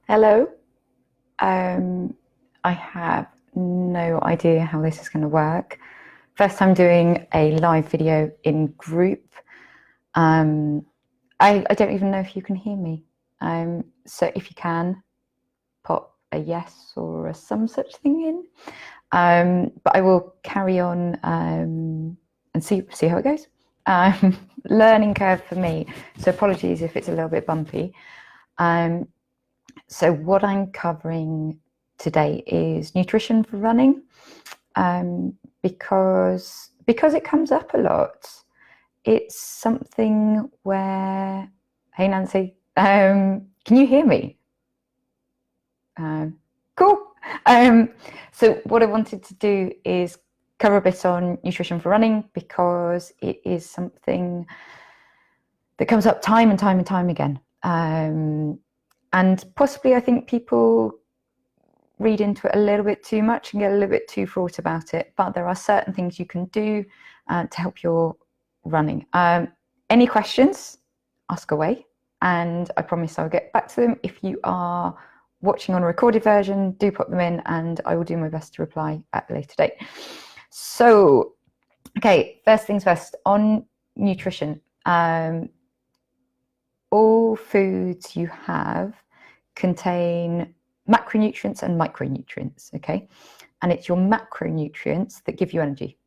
Hello. I have no idea how this is going to work. First time doing a live video in group. I don't even know if you can hear me. So if you can, pop a yes or a some such thing in. But I will carry on and see how it goes. Learning curve for me. So apologies if it's a little bit bumpy. So what I'm covering today is nutrition for running, because it comes up a lot. It's something where, hey Nancy, can you hear me? Cool. So what I wanted to do is cover a bit on nutrition for running because it is something that comes up time and time again. And possibly I think people read into it a little bit too much and get a little bit too fraught about it, but there are certain things you can do to help your running. Any questions, ask away, and I promise I'll get back to them. If you are watching on a recorded version, do pop them in and I will do my best to reply at a later date. So, okay, first things first, on nutrition. All foods you have contain macronutrients and micronutrients, okay? And it's your macronutrients that give you energy.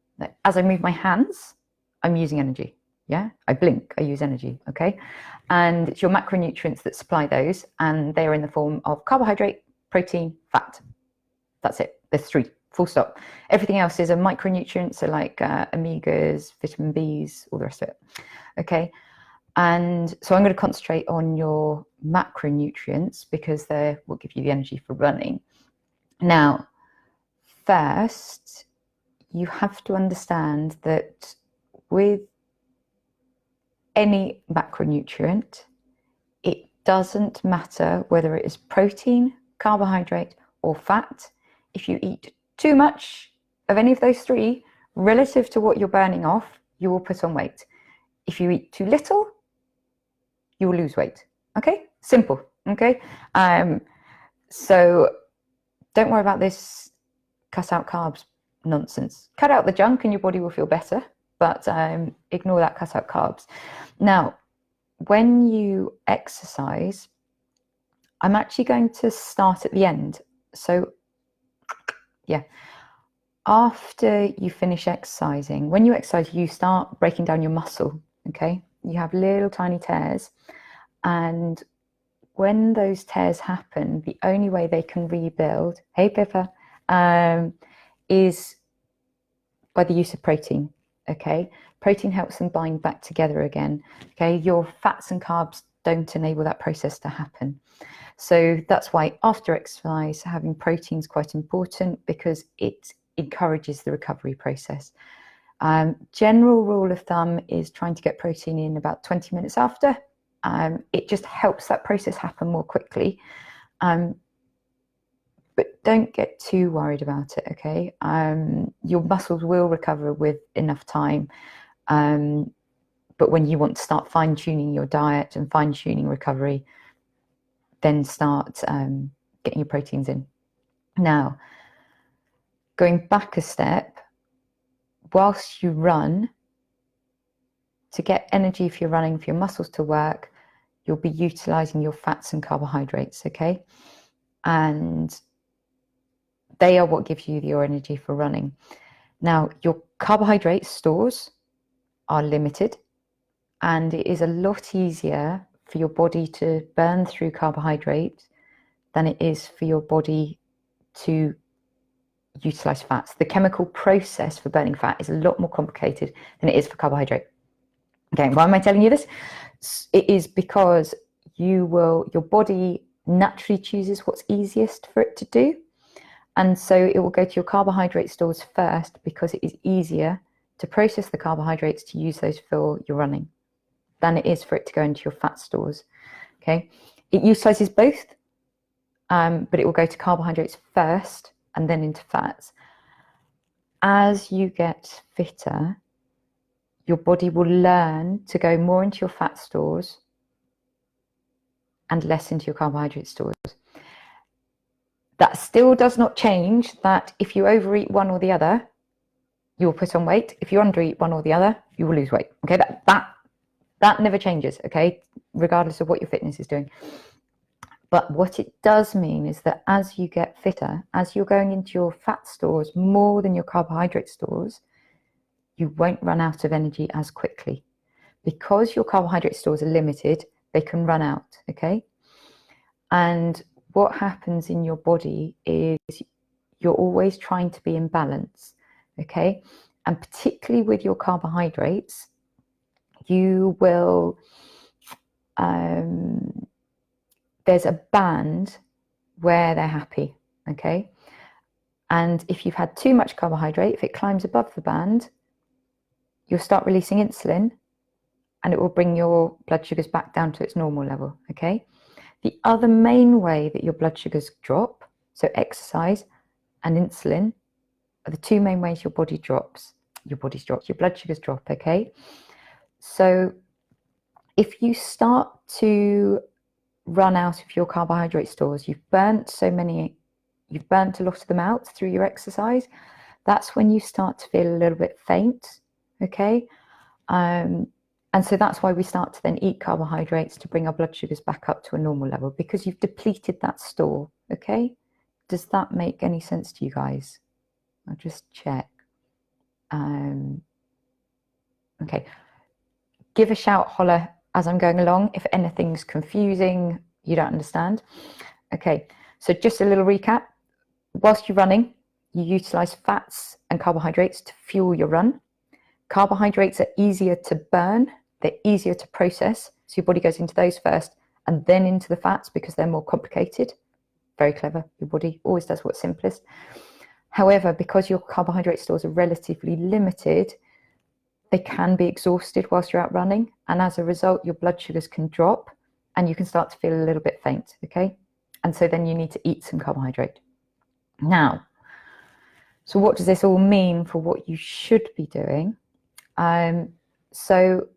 As I move my hands, I'm using energy, yeah? I blink, I use energy, okay? And it's your macronutrients that supply those, and they are in the form of carbohydrate, protein, fat. That's it, there's three, full stop. Everything else is a micronutrient, so like omegas, vitamin Bs, all the rest of it, okay? And so I'm going to concentrate on your macronutrients because they're what give you the energy for running. Now, first, you have to understand that with any macronutrient, it doesn't matter whether it is protein, carbohydrate, or fat. If you eat too much of any of those three, relative to what you're burning off, you will put on weight. If you eat too little, you will lose weight. Okay, simple. Okay, so don't worry about this cut out carbs nonsense. Cut out the junk and your body will feel better, but ignore that cut out carbs. Now, when you exercise, I'm actually going to start at the end. So yeah, after you finish exercising, when you exercise, you start breaking down your muscle, okay? You have little tiny tears, and when those tears happen, the only way they can rebuild, hey Pippa, is by the use of protein, okay? Protein helps them bind back together again, okay? Your fats and carbs don't enable that process to happen. So that's why after exercise, having protein is quite important because it encourages the recovery process. General rule of thumb is trying to get protein in about 20 minutes after. It just helps that process happen more quickly. But don't get too worried about it, okay? Your muscles will recover with enough time. But when you want to start fine-tuning your diet and fine-tuning recovery, then start getting your proteins in. Now, going back a step, whilst you run, to get energy for your running, for your muscles to work, you'll be utilizing your fats and carbohydrates, okay? And they are what gives you your energy for running. Now, your carbohydrate stores are limited, and it is a lot easier for your body to burn through carbohydrates than it is for your body to utilize fats. The chemical process for burning fat is a lot more complicated than it is for carbohydrate. Okay, why am I telling you this? It is because your body naturally chooses what's easiest for it to do. And so it will go to your carbohydrate stores first because it is easier to process the carbohydrates to use those for your running than it is for it to go into your fat stores. Okay, it utilizes both, but it will go to carbohydrates first and then into fats. As you get fitter, your body will learn to go more into your fat stores and less into your carbohydrate stores. That still does not change that if you overeat one or the other, you'll put on weight. If you undereat one or the other, you will lose weight. Okay, that never changes, okay, regardless of what your fitness is doing. But what it does mean is that as you get fitter, as you're going into your fat stores more than your carbohydrate stores, you won't run out of energy as quickly. Because your carbohydrate stores are limited, they can run out, okay? And what happens in your body is you're always trying to be in balance, okay? And particularly with your carbohydrates, you will, there's a band where they're happy, okay? And if you've had too much carbohydrate, if it climbs above the band, you'll start releasing insulin and it will bring your blood sugars back down to its normal level, okay? The other main way that your blood sugars drop, so exercise and insulin, are the two main ways your blood sugars drop, okay? So if you start to run out of your carbohydrate stores, you've burnt a lot of them out through your exercise, that's when you start to feel a little bit faint, okay? And so that's why we start to then eat carbohydrates to bring our blood sugars back up to a normal level, because you've depleted that store, okay? Does that make any sense to you guys? I'll just check. Okay. Give a shout, holler as I'm going along if anything's confusing, you don't understand. Okay, so just a little recap. Whilst you're running, you utilize fats and carbohydrates to fuel your run. Carbohydrates are easier to burn, they're easier to process, so your body goes into those first and then into the fats because they're more complicated. Very clever, your body always does what's simplest. However, because your carbohydrate stores are relatively limited, they can be exhausted whilst you're out running, and as a result your blood sugars can drop and you can start to feel a little bit faint, okay? And so then you need to eat some carbohydrate. Now, so what does this all mean for what you should be doing? So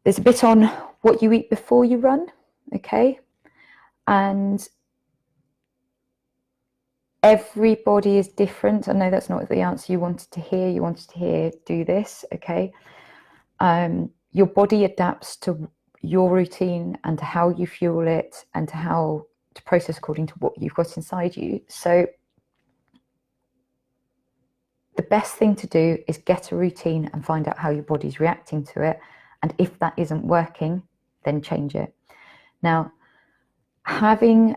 there's a bit on what you eat before you run, okay? And everybody is different. I know that's not the answer you wanted to hear. You wanted to hear, do this, okay? Your body adapts to your routine and to how you fuel it and to how to process according to what you've got inside you. So the best thing to do is get a routine and find out how your body's reacting to it. And if that isn't working, then change it. Now, having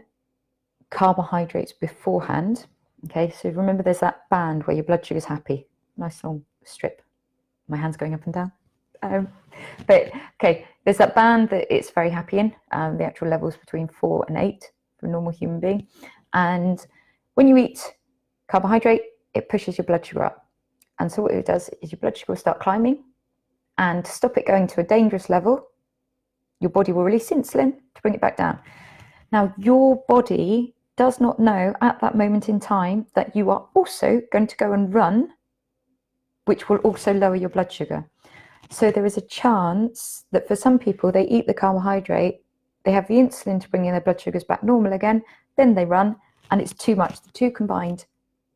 carbohydrates beforehand, okay, so remember there's that band where your blood sugar is happy. Nice long strip. My hand's going up and down. But okay, there's that band that it's very happy in, the actual levels between 4 and 8 for a normal human being. And when you eat carbohydrate, it pushes your blood sugar up. And so what it does is your blood sugar will start climbing, and to stop it going to a dangerous level, your body will release insulin to bring it back down. Now, your body does not know at that moment in time that you are also going to go and run, which will also lower your blood sugar. So there is a chance that for some people, they eat the carbohydrate, they have the insulin to bring in their blood sugars back normal again, then they run, and it's too much. The two combined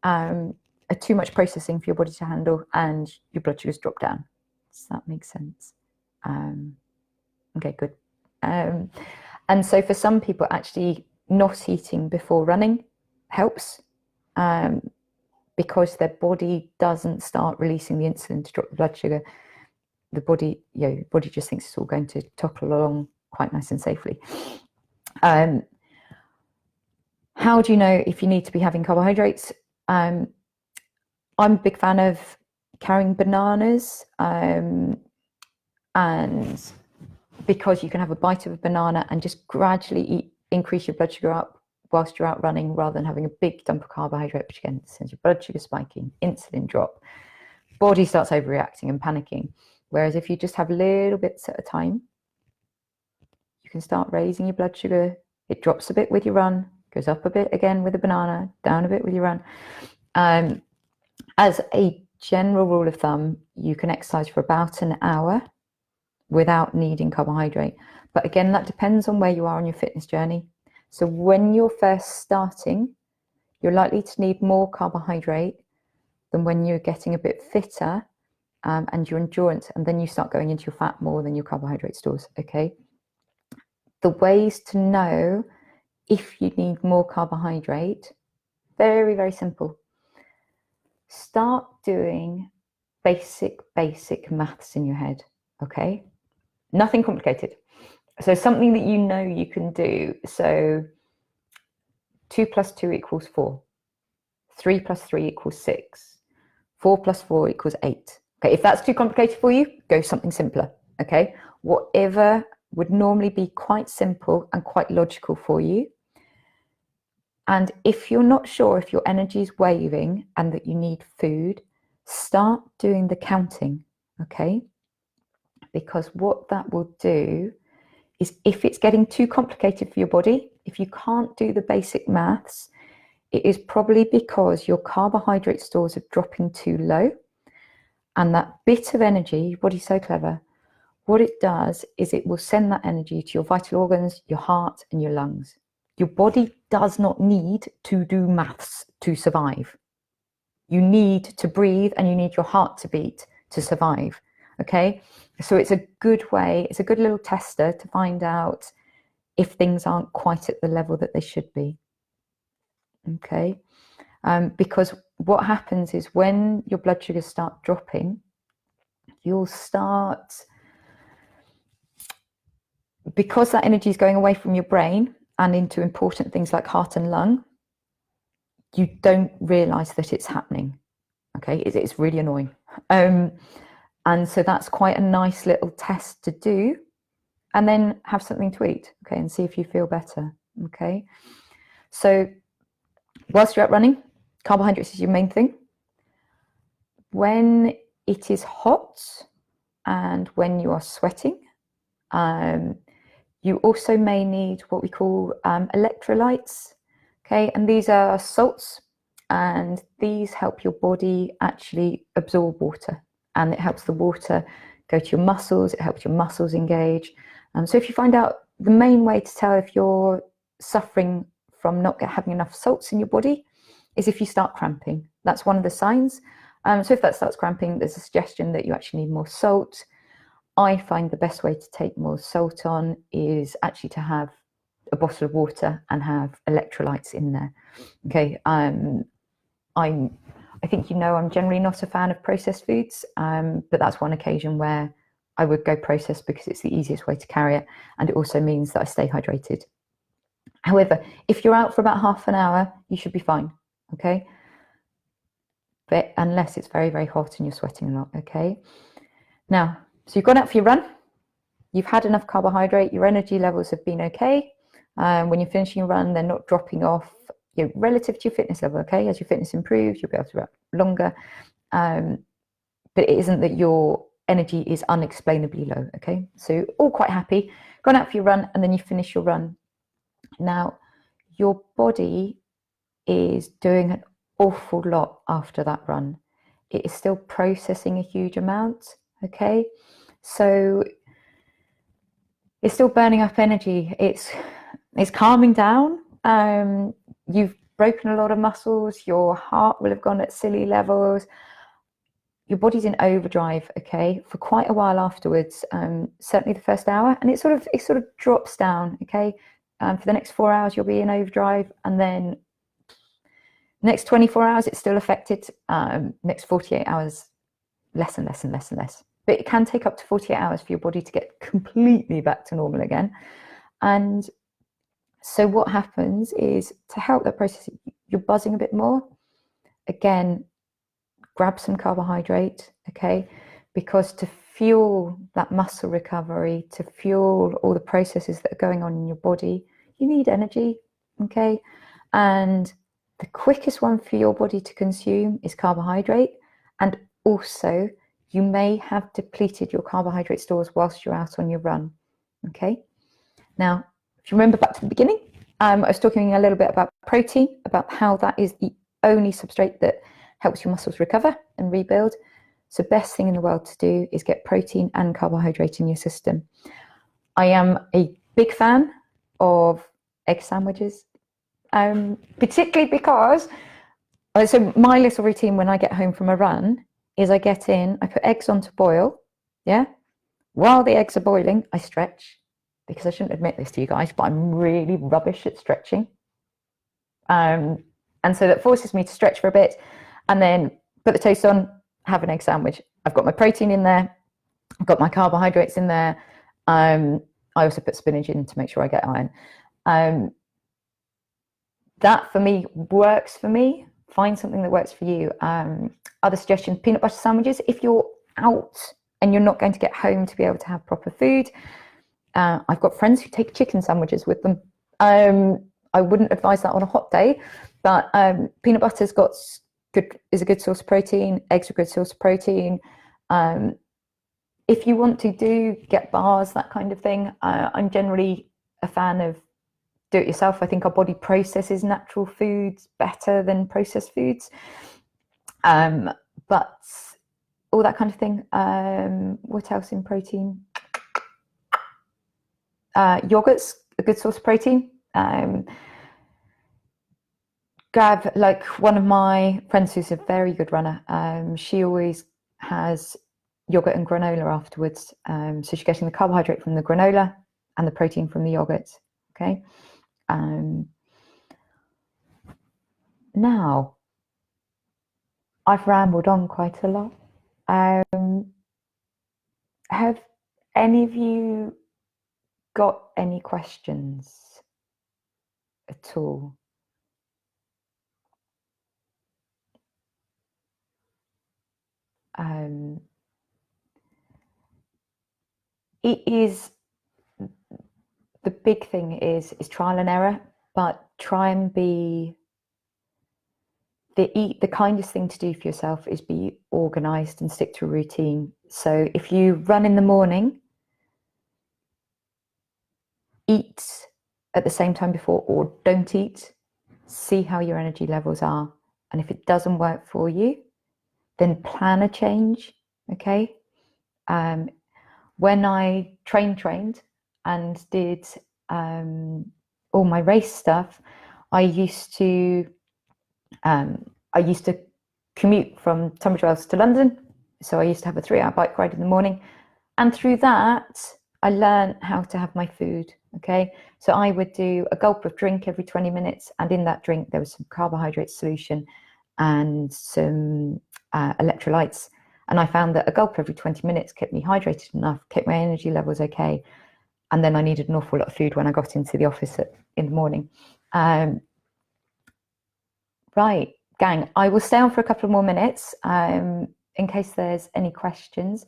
are too much processing for your body to handle, and your blood sugars drop down. Does that make sense? Okay, good. And so for some people, actually not eating before running helps, because their body doesn't start releasing the insulin to drop the blood sugar. The body just thinks it's all going to topple along quite nice and safely. How do you know if you need to be having carbohydrates? I'm a big fan of carrying bananas, and because you can have a bite of a banana and just gradually increase your blood sugar up whilst you're out running, rather than having a big dump of carbohydrate, which again sends your blood sugar spiking, insulin drop, body starts overreacting and panicking. Whereas if you just have little bits at a time, you can start raising your blood sugar. It drops a bit with your run, goes up a bit again with a banana, down a bit with your run. As a general rule of thumb, you can exercise for about an hour without needing carbohydrate. But again, that depends on where you are on your fitness journey. So when you're first starting, you're likely to need more carbohydrate than when you're getting a bit fitter and your endurance, and then you start going into your fat more than your carbohydrate stores, okay? The ways to know if you need more carbohydrate, very, very simple. Start doing basic maths in your head, okay? Nothing complicated. So something that you know you can do. So 2 + 2 = 4. 3 + 3 = 6. 4 + 4 = 8. Okay, if that's too complicated for you, go something simpler, okay? Whatever would normally be quite simple and quite logical for you. And if you're not sure if your energy is waving and that you need food, start doing the counting, okay? Because what that will do is, if it's getting too complicated for your body, if you can't do the basic maths, it is probably because your carbohydrate stores are dropping too low. And that bit of energy, your body's so clever, what it does is it will send that energy to your vital organs, your heart and your lungs. Your body does not need to do maths to survive. You need to breathe and you need your heart to beat to survive, okay? So it's a good way, it's a good little tester to find out if things aren't quite at the level that they should be, okay? Because what happens is when your blood sugars start dropping, you'll start, because that energy is going away from your brain and into important things like heart and lung, you don't realize that it's happening, okay? It's really annoying. And so that's quite a nice little test to do, and then have something to eat, okay, and see if you feel better, okay? So whilst you're out running, carbohydrates is your main thing. When it is hot and when you are sweating, you also may need what we call electrolytes, okay? And these are salts, and these help your body actually absorb water, and it helps the water go to your muscles, it helps your muscles engage. So if you find out, the main way to tell if you're suffering from not having enough salts in your body is if you start cramping. That's one of the signs. So if that starts cramping, there's a suggestion that you actually need more salt. I find the best way to take more salt on is actually to have a bottle of water and have electrolytes in there. Okay, I think you know I'm generally not a fan of processed foods, but that's one occasion where I would go processed because it's the easiest way to carry it, and it also means that I stay hydrated. However, if you're out for about half an hour, you should be fine, okay? But unless it's very, very hot and you're sweating a lot, okay? Now, so you've gone out for your run, you've had enough carbohydrate, your energy levels have been okay. When you're finishing your run, they're not dropping off, you know, relative to your fitness level, okay? As your fitness improves, you'll be able to run longer. But it isn't that your energy is unexplainably low, okay? So all quite happy, gone out for your run, and then you finish your run. Now, your body is doing an awful lot after that run. It is still processing a huge amount, okay? So it's still burning up energy. It's calming down. You've broken a lot of muscles. Your heart will have gone at silly levels. Your body's in overdrive, okay, for quite a while afterwards. Certainly the first hour, and it sort of drops down, okay. For the next 4 hours, you'll be in overdrive, and then next 24 hours, it's still affected. Next 48 hours, less and less and less and less. But it can take up to 48 hours for your body to get completely back to normal again. And so what happens is, to help that process, you're buzzing a bit more. Again, grab some carbohydrate, okay? Because to fuel that muscle recovery, to fuel all the processes that are going on in your body, you need energy, okay? And the quickest one for your body to consume is carbohydrate. And also, you may have depleted your carbohydrate stores whilst you're out on your run, okay? Now, if you remember back to the beginning, I was talking a little bit about protein, about how that is the only substrate that helps your muscles recover and rebuild. So best thing in the world to do is get protein and carbohydrate in your system. I am a big fan of egg sandwiches, particularly because, so my little routine when I get home from a run is I get in, I put eggs on to boil, yeah? While the eggs are boiling, I stretch, because I shouldn't admit this to you guys, but I'm really rubbish at stretching. And so that forces me to stretch for a bit and then put the toast on, have an egg sandwich. I've got my protein in there, I've got my carbohydrates in there. I also put spinach in to make sure I get iron. That for me works for me. Find something that works for you. Other suggestions, peanut butter sandwiches. If you're out and you're not going to get home to be able to have proper food, I've got friends who take chicken sandwiches with them. I wouldn't advise that on a hot day, but peanut butter's got is a good source of protein. Eggs are a good source of protein. If you want to get bars, that kind of thing, I'm generally a fan of do it yourself. I think our body processes natural foods better than processed foods. But all that kind of thing. What else in protein? Yogurt's a good source of protein. Grab, like, one of my friends who's a very good runner, she always has yogurt and granola afterwards. So she's getting the carbohydrate from the granola and the protein from the yogurt. Okay. Now, I've rambled on quite a lot. Have any of you got any questions at all? It is, the big thing is trial and error, but try and be, the kindest thing to do for yourself is be organized and stick to a routine. So if you run in the morning, eat at the same time before or don't eat, see how your energy levels are. And if it doesn't work for you, then plan a change, okay? When I trained and did all my race stuff, I used to commute from Tunbridge Wells to London. So I used to have a 3-hour bike ride in the morning. And through that, I learned how to have my food, okay? So I would do a gulp of drink every 20 minutes. And in that drink, there was some carbohydrate solution and some electrolytes. And I found that a gulp every 20 minutes kept me hydrated enough, kept my energy levels okay. And then I needed an awful lot of food when I got into the office in the morning. Right, gang, I will stay on for a couple of more minutes in case there's any questions.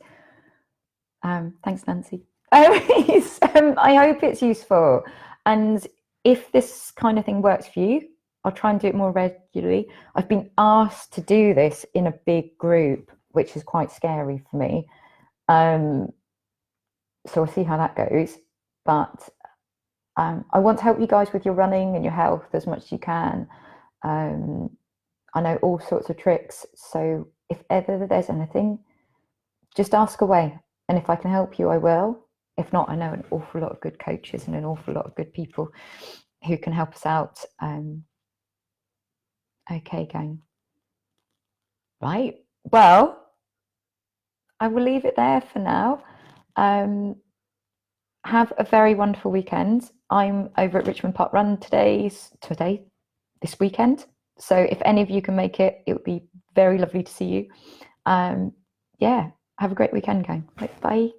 Thanks, Nancy. I hope it's useful. And if this kind of thing works for you, I'll try and do it more regularly. I've been asked to do this in a big group, which is quite scary for me. So we'll see how that goes. But I want to help you guys with your running and your health as much as you can. I know all sorts of tricks. So if ever there's anything, just ask away. And if I can help you, I will. If not, I know an awful lot of good coaches and an awful lot of good people who can help us out. Okay, gang. Right. Well, I will leave it there for now. Have a very wonderful weekend. I'm over at Richmond Park Run this weekend. So if any of you can make it, it would be very lovely to see you. Yeah, have a great weekend, gang. Bye.